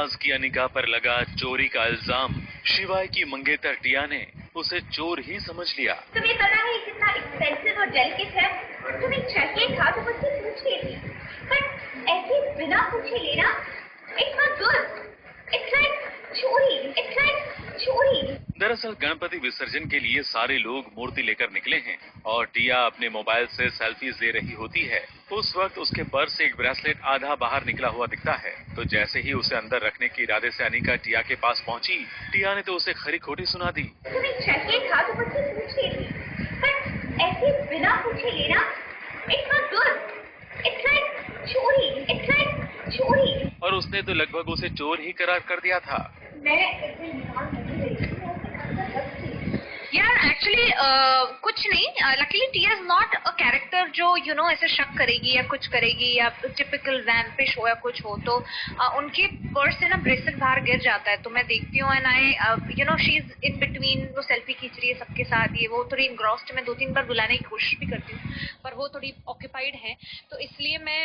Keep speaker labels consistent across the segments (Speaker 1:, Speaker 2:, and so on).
Speaker 1: नाराज की अनिका पर लगा चोरी का इल्जाम। शिवाय की मंगेतर टिया ने उसे चोर ही समझ लिया।
Speaker 2: तुम्हें पता है कितना एक्सपेंसिव और डेलिकेट है। तुम्हें चाहिए था तो मुझसे पूछ लेती, पर ऐसे बिना पूछे लेना it's not good. It's like चोरी, इट्स लाइक चोरी।
Speaker 1: दरअसल गणपति विसर्जन के लिए सारे लोग मूर्ति लेकर निकले हैं और टिया अपने मोबाइल से सेल्फीज ले रही होती है। उस वक्त उसके पर्स से एक ब्रेसलेट आधा बाहर निकला हुआ दिखता है। तो जैसे ही उसे अंदर रखने के इरादे से अनिका टिया के पास पहुंची, टिया ने तो उसे खरी खोटी सुना दी।
Speaker 2: तुम्हें चाहिए था तो मुझसे पूछ लेती, पर ऐसे बिना पूछे लेना it's not good. It's like चोरी, इट्स लाइक चोरी।
Speaker 1: और उसने तो लगभग उसे चोर ही करार कर दिया था।
Speaker 2: मैं इसे निकाल नहीं रही थी, मैं उसे अंदर रख थी।
Speaker 3: यार एक्चुअली कुछ नहीं, luckily Tia is not a character जो ऐसे शक करेगी या कुछ करेगी या टिपिकल वैम्पिश हो या कुछ हो। तो उनके पर्स से ना ब्रेसलेट बाहर गिर जाता है, तो मैं देखती हूँ and I she is in between. वो सेल्फी खींच रही है सबके साथ, ये वो थोड़ी इंग्रॉस्ड। मैं 2-3 बार बुलाने की कोशिश भी करती हूँ पर वो थोड़ी ऑक्यूपाइड है, तो इसलिए मैं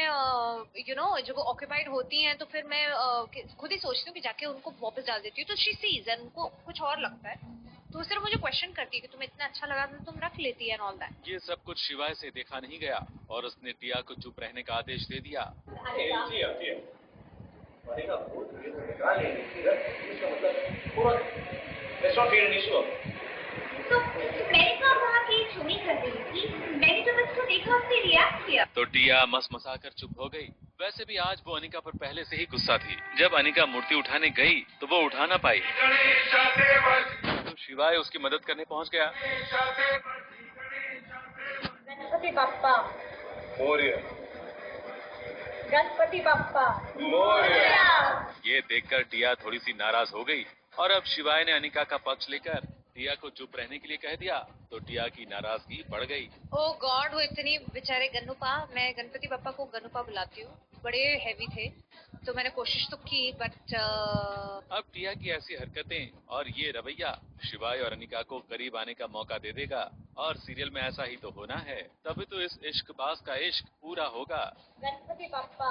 Speaker 3: जब वो ऑक्यूपाइड होती हैं तो फिर मैं खुद ही सोचती हूँ कि जाके उनको वापस डाल देती हूँ। तो शी सीज एंड उनको कुछ और लगता है, तो सिर्फ मुझे क्वेश्चन करती है कि तुम्हें इतना अच्छा लगा तो तुम रख लेती है एंड ऑल दैट।
Speaker 1: ये सब कुछ शिवाय से देखा नहीं गया और उसने टिया को चुप रहने का आदेश दे दिया।
Speaker 2: तो मैंने कहा कि चोरी कर रही थी, मैंने तो बस उसको देखा, उससे रिएक्ट किया।
Speaker 1: तो टिया मसमसाकर चुप हो गई। वैसे भी आज वो अनिका पर पहले से ही गुस्सा थी। जब अनिका मूर्ति उठाने गई तो वो उठा ना पाई, तो शिवाय उसकी मदद करने पहुंच गया।
Speaker 2: गणपति बाप्पा
Speaker 1: मोरिया,
Speaker 2: गणपति बाप्पा
Speaker 1: मोरिया। ये देखकर टिया थोड़ी सी नाराज हो गई और अब शिवाय ने अनिका का पक्ष लेकर टिया को चुप रहने के लिए कह दिया, तो टिया की नाराजगी बढ़ गई।
Speaker 3: ओ गॉड, वो इतनी बेचारे गन्नूपा। मैं गणपति पापा को गन्नूपा बुलाती हूँ, बड़े हैवी थे, तो मैंने कोशिश तो की बट
Speaker 1: अब टिया की ऐसी हरकतें और ये रवैया शिवाय और अनिका को करीब आने का मौका दे देगा। और सीरियल में ऐसा ही तो होना है, तभी तो इस इश्कबाज का इश्क पूरा होगा।
Speaker 2: गणपति बाप्पा।